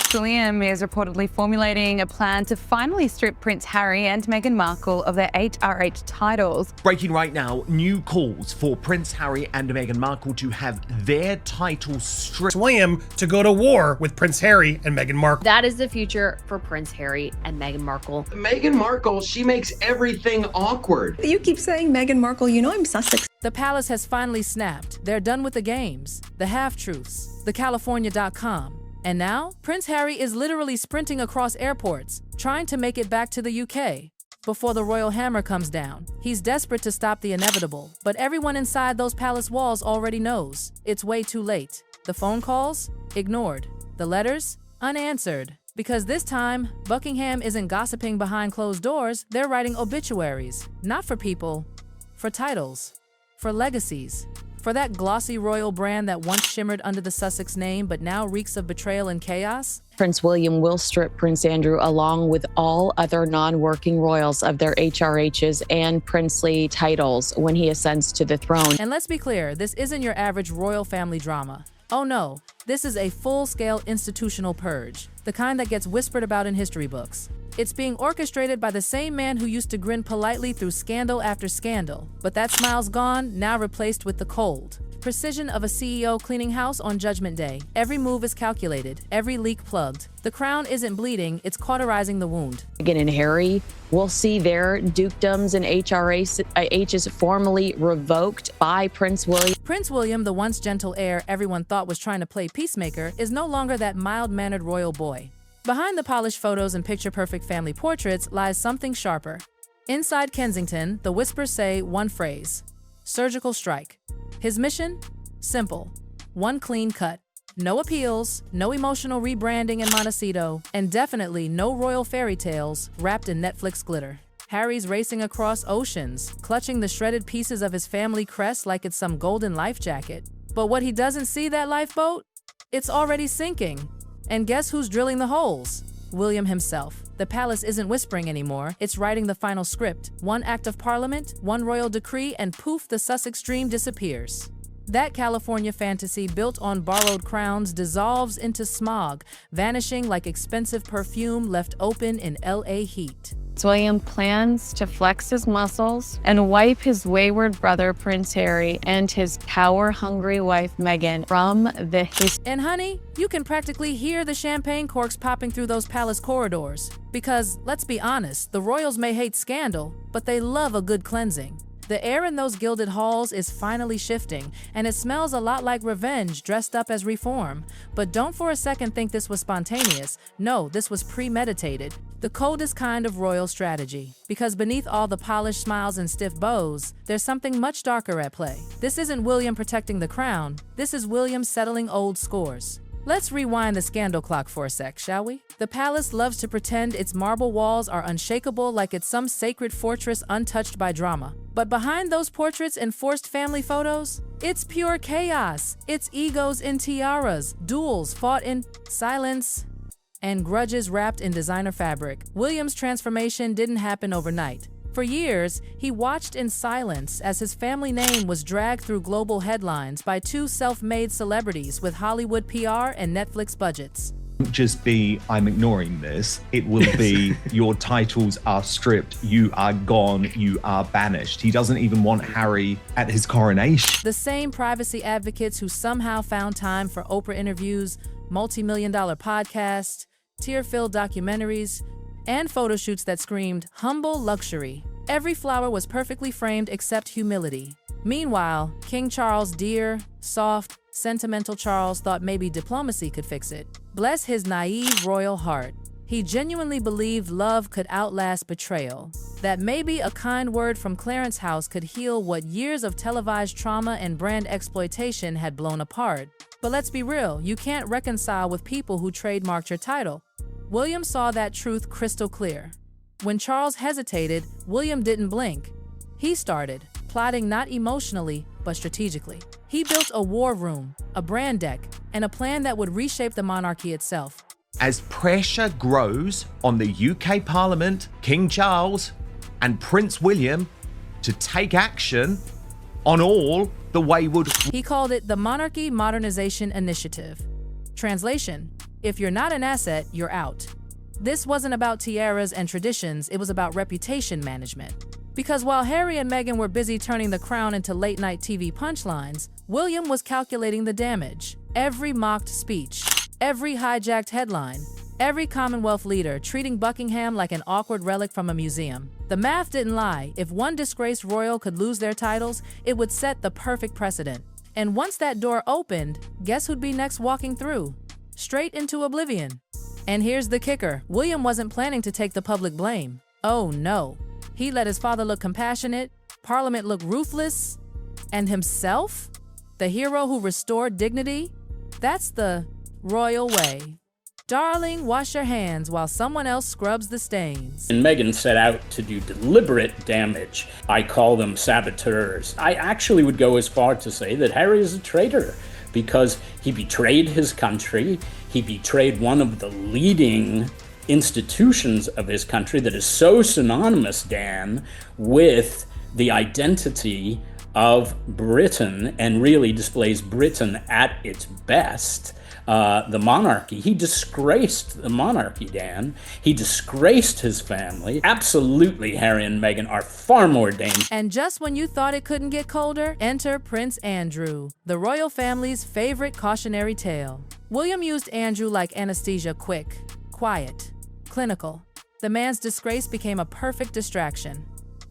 Prince William is reportedly formulating a plan to finally strip Prince Harry and Meghan Markle of their HRH titles. Breaking right now, new calls for Prince Harry and Meghan Markle to have their titles stripped. William to go to war with Prince Harry and Meghan Markle. That is the future for Prince Harry and Meghan Markle. Meghan Markle, she makes everything awkward. You keep saying Meghan Markle, you know I'm Sussex. The palace has finally snapped. They're done with the games, the half-truths, the California.com. And now, Prince Harry is literally sprinting across airports, trying to make it back to the UK before the royal hammer comes down. He's desperate to stop the inevitable, but everyone inside those palace walls already knows it's way too late. The phone calls? Ignored. The letters? Unanswered. Because this time, Buckingham isn't gossiping behind closed doors, they're writing obituaries. Not for people, for titles, for legacies. For that glossy royal brand that once shimmered under the Sussex name but now reeks of betrayal and chaos? Prince William will strip Prince Andrew along with all other non-working royals of their HRHs and princely titles when he ascends to the throne. And let's be clear, this isn't your average royal family drama. Oh no, this is a full-scale institutional purge, the kind that gets whispered about in history books. It's being orchestrated by the same man who used to grin politely through scandal after scandal, but that smile's gone, now replaced with the cold precision of a CEO cleaning house on Judgment Day. Every move is calculated, every leak plugged. The crown isn't bleeding, it's cauterizing the wound. Meghan and Harry will see their dukedoms and HRHs formally revoked by Prince William. Prince William, the once gentle heir everyone thought was trying to play peacemaker, is no longer that mild-mannered royal boy. Behind the polished photos and picture-perfect family portraits lies something sharper. Inside Kensington, the whispers say one phrase: surgical strike. His mission? Simple. One clean cut. No appeals, no emotional rebranding in Montecito, and definitely no royal fairy tales wrapped in Netflix glitter. Harry's racing across oceans, clutching the shredded pieces of his family crest like it's some golden life jacket. But what he doesn't see, that lifeboat? It's already sinking. And guess who's drilling the holes? William himself. The palace isn't whispering anymore, it's writing the final script. One act of parliament, one royal decree, and poof, the Sussex dream disappears. That California fantasy built on borrowed crowns dissolves into smog, vanishing like expensive perfume left open in LA heat. William plans to flex his muscles and wipe his wayward brother Prince Harry and his power-hungry wife Meghan from the history. And honey, you can practically hear the champagne corks popping through those palace corridors. Because, let's be honest, the royals may hate scandal, but they love a good cleansing. The air in those gilded halls is finally shifting, and it smells a lot like revenge dressed up as reform. But don't for a second think this was spontaneous. No, this was premeditated. The coldest kind of royal strategy. Because beneath all the polished smiles and stiff bows, there's something much darker at play. This isn't William protecting the crown. This is William settling old scores. Let's rewind the scandal clock for a sec, shall we? The palace loves to pretend its marble walls are unshakable like it's some sacred fortress untouched by drama. But behind those portraits and forced family photos, it's pure chaos. It's egos in tiaras, duels fought in silence, and grudges wrapped in designer fabric. William's transformation didn't happen overnight. For years, he watched in silence as his family name was dragged through global headlines by two self-made celebrities with Hollywood PR and Netflix budgets. Just be, I'm ignoring this. It will be, your titles are stripped, you are gone, you are banished. He doesn't even want Harry at his coronation. The same privacy advocates who somehow found time for Oprah interviews, multi-million-dollar podcasts, tear-filled documentaries, and photo shoots that screamed humble luxury. Every flower was perfectly framed except humility. Meanwhile, King Charles, dear, soft, sentimental Charles, thought maybe diplomacy could fix it. Bless his naive royal heart. He genuinely believed love could outlast betrayal, that maybe a kind word from Clarence House could heal what years of televised trauma and brand exploitation had blown apart. But let's be real, you can't reconcile with people who trademarked your title. William saw that truth crystal clear. When Charles hesitated, William didn't blink. He started, plotting not emotionally, but strategically. He built a war room, a brand deck, and a plan that would reshape the monarchy itself. As pressure grows on the UK Parliament, King Charles and Prince William to take action on all the wayward... He called it the Monarchy Modernization Initiative. Translation: If you're not an asset, you're out. This wasn't about tiaras and traditions, it was about reputation management. Because while Harry and Meghan were busy turning the crown into late-night TV punchlines, William was calculating the damage. Every mocked speech, every hijacked headline, every Commonwealth leader treating Buckingham like an awkward relic from a museum. The math didn't lie. If one disgraced royal could lose their titles, it would set the perfect precedent. And once that door opened, guess who'd be next walking through? Straight into oblivion. And here's the kicker. William wasn't planning to take the public blame. Oh no. He let his father look compassionate, Parliament look ruthless, and himself, the hero who restored dignity? That's the royal way. Darling, wash your hands while someone else scrubs the stains. And Meghan set out to do deliberate damage. I call them saboteurs. I actually would go as far to say that Harry is a traitor because he betrayed his country. He betrayed one of the leading institutions of his country that is so synonymous, Dan, with the identity of Britain and really displays Britain at its best. The monarchy. He disgraced the monarchy, Dan. He disgraced his family. Absolutely, Harry and Meghan are far more dangerous. And just when you thought it couldn't get colder, enter Prince Andrew, the royal family's favorite cautionary tale. William used Andrew like anesthesia: quick, quiet, clinical. The man's disgrace became a perfect distraction.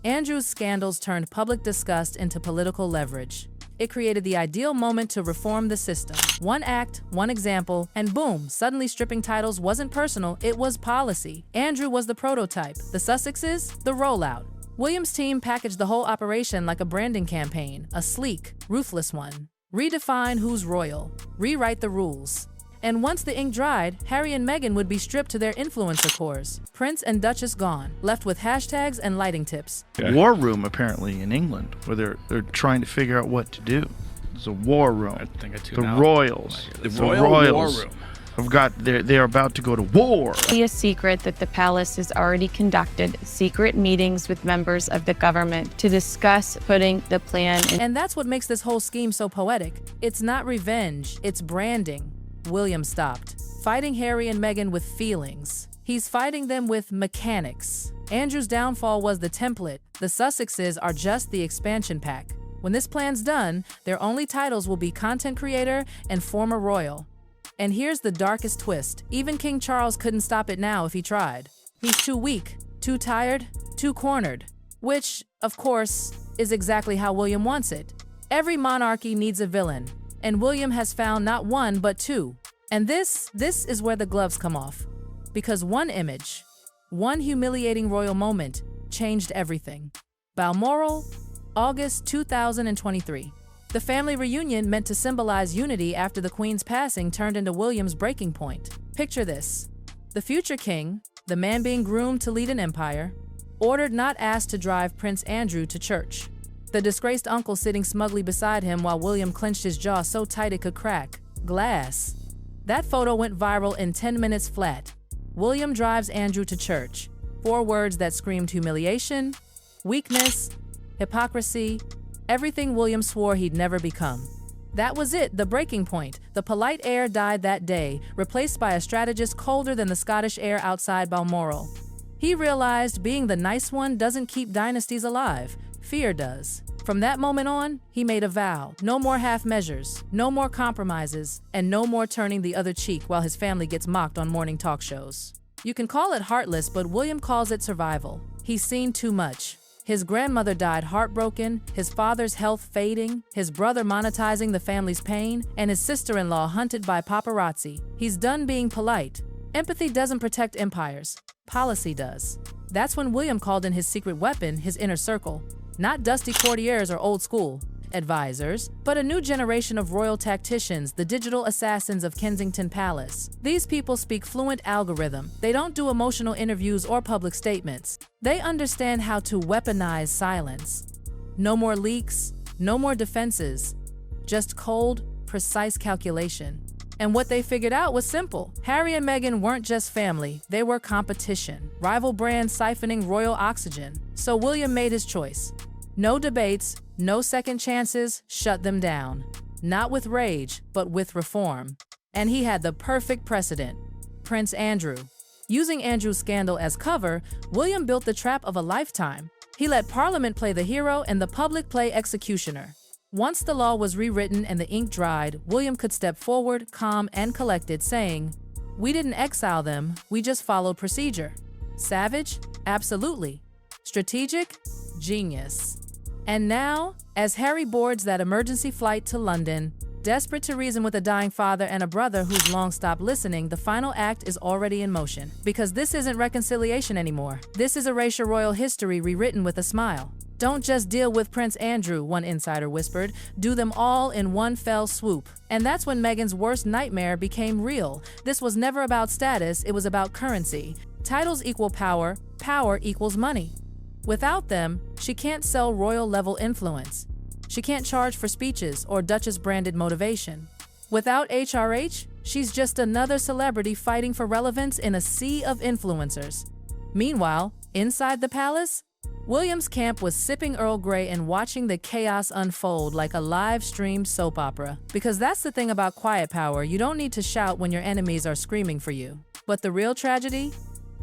Andrew's scandals turned public disgust into political leverage. It created the ideal moment to reform the system. One act, one example, and boom, suddenly stripping titles wasn't personal, it was policy. Andrew was the prototype, the Sussexes, the rollout. William's team packaged the whole operation like a branding campaign, a sleek, ruthless one. Redefine who's royal, rewrite the rules. And once the ink dried, Harry and Meghan would be stripped to their influencer cores. Prince and Duchess gone, left with hashtags and lighting tips. War room, apparently, in England, where they're trying to figure out what to do. There's a war room. I think I the tuned out. royals. The royals war room. have got. They're about to go to war. It's a secret that the palace has already conducted secret meetings with members of the government to discuss putting the plan in. And that's what makes this whole scheme so poetic. It's not revenge, it's branding. William stopped fighting Harry and Meghan with feelings. He's fighting them with mechanics. Andrew's downfall was the template. The Sussexes are just the expansion pack. When this plan's done, their only titles will be content creator and former royal. And here's the darkest twist. Even King Charles couldn't stop it now if he tried. He's too weak, too tired, too cornered. Which, of course, is exactly how William wants it. Every monarchy needs a villain. And William has found not one, but two. And this is where the gloves come off. Because one image, one humiliating royal moment, changed everything. Balmoral, August 2023. The family reunion meant to symbolize unity after the Queen's passing turned into William's breaking point. Picture this. The future king, the man being groomed to lead an empire, ordered not asked to drive Prince Andrew to church. The disgraced uncle sitting smugly beside him while William clenched his jaw so tight it could crack glass. That photo went viral in 10 minutes flat. William drives Andrew to church. 4 words that screamed humiliation, weakness, hypocrisy, everything William swore he'd never become. That was it, the breaking point. The polite heir died that day, replaced by a strategist colder than the Scottish air outside Balmoral. He realized being the nice one doesn't keep dynasties alive. Fear does. From that moment on, he made a vow. No more half measures, no more compromises, and no more turning the other cheek while his family gets mocked on morning talk shows. You can call it heartless, but William calls it survival. He's seen too much. His grandmother died heartbroken, his father's health fading, his brother monetizing the family's pain, and his sister-in-law hunted by paparazzi. He's done being polite. Empathy doesn't protect empires. Policy does. That's when William called in his secret weapon, his inner circle. Not dusty courtiers or old school advisors, but a new generation of royal tacticians, the digital assassins of Kensington Palace. These people speak fluent algorithm. They don't do emotional interviews or public statements. They understand how to weaponize silence. No more leaks, no more defenses, just cold, precise calculation. And what they figured out was simple. Harry and Meghan weren't just family, they were competition. Rival brands siphoning royal oxygen. So William made his choice. No debates, no second chances, shut them down. Not with rage, but with reform. And he had the perfect precedent, Prince Andrew. Using Andrew's scandal as cover, William built the trap of a lifetime. He let Parliament play the hero and the public play executioner. Once the law was rewritten and the ink dried, William could step forward, calm and collected, saying, "We didn't exile them, we just followed procedure." Savage? Absolutely. Strategic? Genius. And now, as Harry boards that emergency flight to London, desperate to reason with a dying father and a brother who's long stopped listening, the final act is already in motion. Because this isn't reconciliation anymore. This is erasure royal history rewritten with a smile. Don't just deal with Prince Andrew, one insider whispered. Do them all in one fell swoop. And that's when Meghan's worst nightmare became real. This was never about status, it was about currency. Titles equal power, power equals money. Without them, she can't sell royal-level influence. She can't charge for speeches or Duchess-branded motivation. Without HRH, she's just another celebrity fighting for relevance in a sea of influencers. Meanwhile, inside the palace, William's camp was sipping Earl Grey and watching the chaos unfold like a live-streamed soap opera. Because that's the thing about quiet power, you don't need to shout when your enemies are screaming for you. But the real tragedy?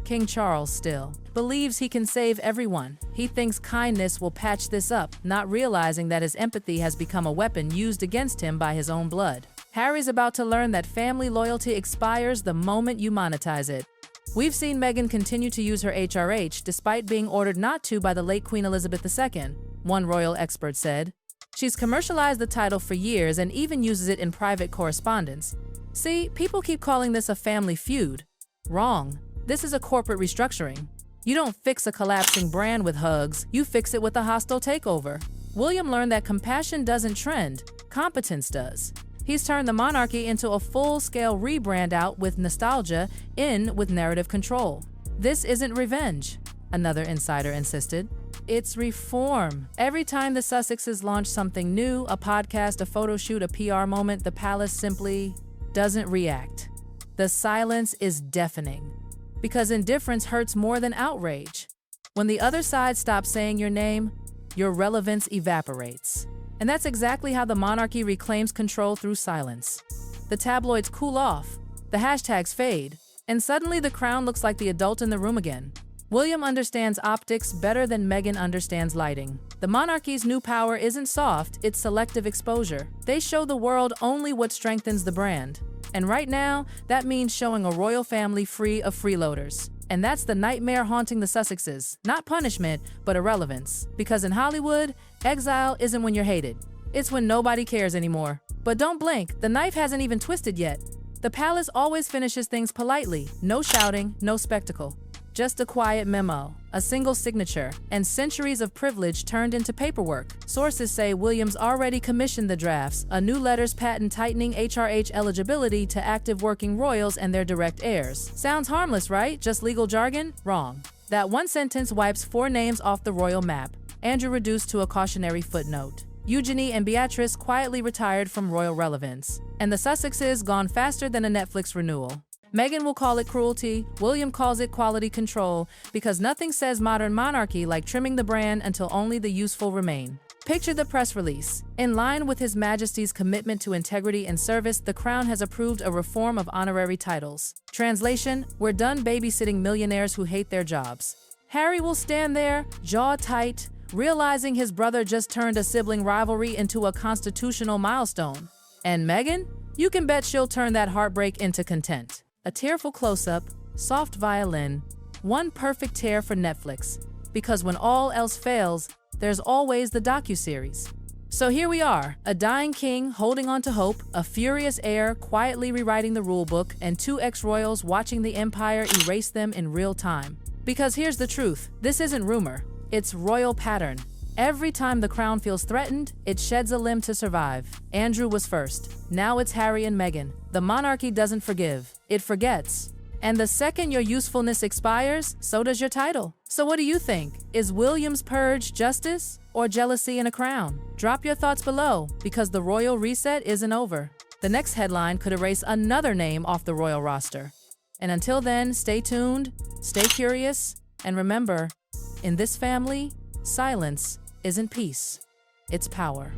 King Charles still believes he can save everyone. He thinks kindness will patch this up, not realizing that his empathy has become a weapon used against him by his own blood. Harry's about to learn that family loyalty expires the moment you monetize it. We've seen Meghan continue to use her HRH despite being ordered not to by the late Queen Elizabeth II, one royal expert said. She's commercialized the title for years and even uses it in private correspondence. See, people keep calling this a family feud. Wrong. This is a corporate restructuring. You don't fix a collapsing brand with hugs, you fix it with a hostile takeover. William learned that compassion doesn't trend, competence does. He's turned the monarchy into a full-scale rebrand, out with nostalgia, in with narrative control. This isn't revenge, another insider insisted. It's reform. Every time the Sussexes launch something new, a podcast, a photo shoot, a PR moment, the palace simply doesn't react. The silence is deafening. Because indifference hurts more than outrage. When the other side stops saying your name, your relevance evaporates. And that's exactly how the monarchy reclaims control, through silence. The tabloids cool off, the hashtags fade, and suddenly the crown looks like the adult in the room again. William understands optics better than Meghan understands lighting. The monarchy's new power isn't soft, it's selective exposure. They show the world only what strengthens the brand. And right now, that means showing a royal family free of freeloaders. And that's the nightmare haunting the Sussexes. Not punishment, but irrelevance. Because in Hollywood, exile isn't when you're hated. It's when nobody cares anymore. But don't blink, the knife hasn't even twisted yet. The palace always finishes things politely. No shouting, no spectacle. Just a quiet memo, a single signature, and centuries of privilege turned into paperwork. Sources say Williams already commissioned the drafts, a new letters patent tightening HRH eligibility to active working royals and their direct heirs. Sounds harmless, right? Just legal jargon? Wrong. That one sentence wipes 4 names off the royal map. Andrew reduced to a cautionary footnote. Eugenie and Beatrice quietly retired from royal relevance. And the Sussexes gone faster than a Netflix renewal. Meghan will call it cruelty, William calls it quality control, because nothing says modern monarchy like trimming the brand until only the useful remain. Picture the press release. In line with His Majesty's commitment to integrity and service, the Crown has approved a reform of honorary titles. Translation: we're done babysitting millionaires who hate their jobs. Harry will stand there, jaw tight, realizing his brother just turned a sibling rivalry into a constitutional milestone. And Meghan? You can bet she'll turn that heartbreak into content. A tearful close-up, soft violin, one perfect tear for Netflix. Because when all else fails, there's always the docuseries. So here we are, a dying king holding on to hope, a furious heir quietly rewriting the rulebook, and 2 ex-royals watching the empire erase them in real time. Because here's the truth, this isn't rumor, it's royal pattern. Every time the crown feels threatened, it sheds a limb to survive. Andrew was first. Now it's Harry and Meghan. The monarchy doesn't forgive, it forgets. And the second your usefulness expires, so does your title. So what do you think? Is William's purge justice or jealousy in a crown? Drop your thoughts below, because the royal reset isn't over. The next headline could erase another name off the royal roster. And until then, stay tuned, stay curious, and remember, in this family, silence isn't peace, it's power.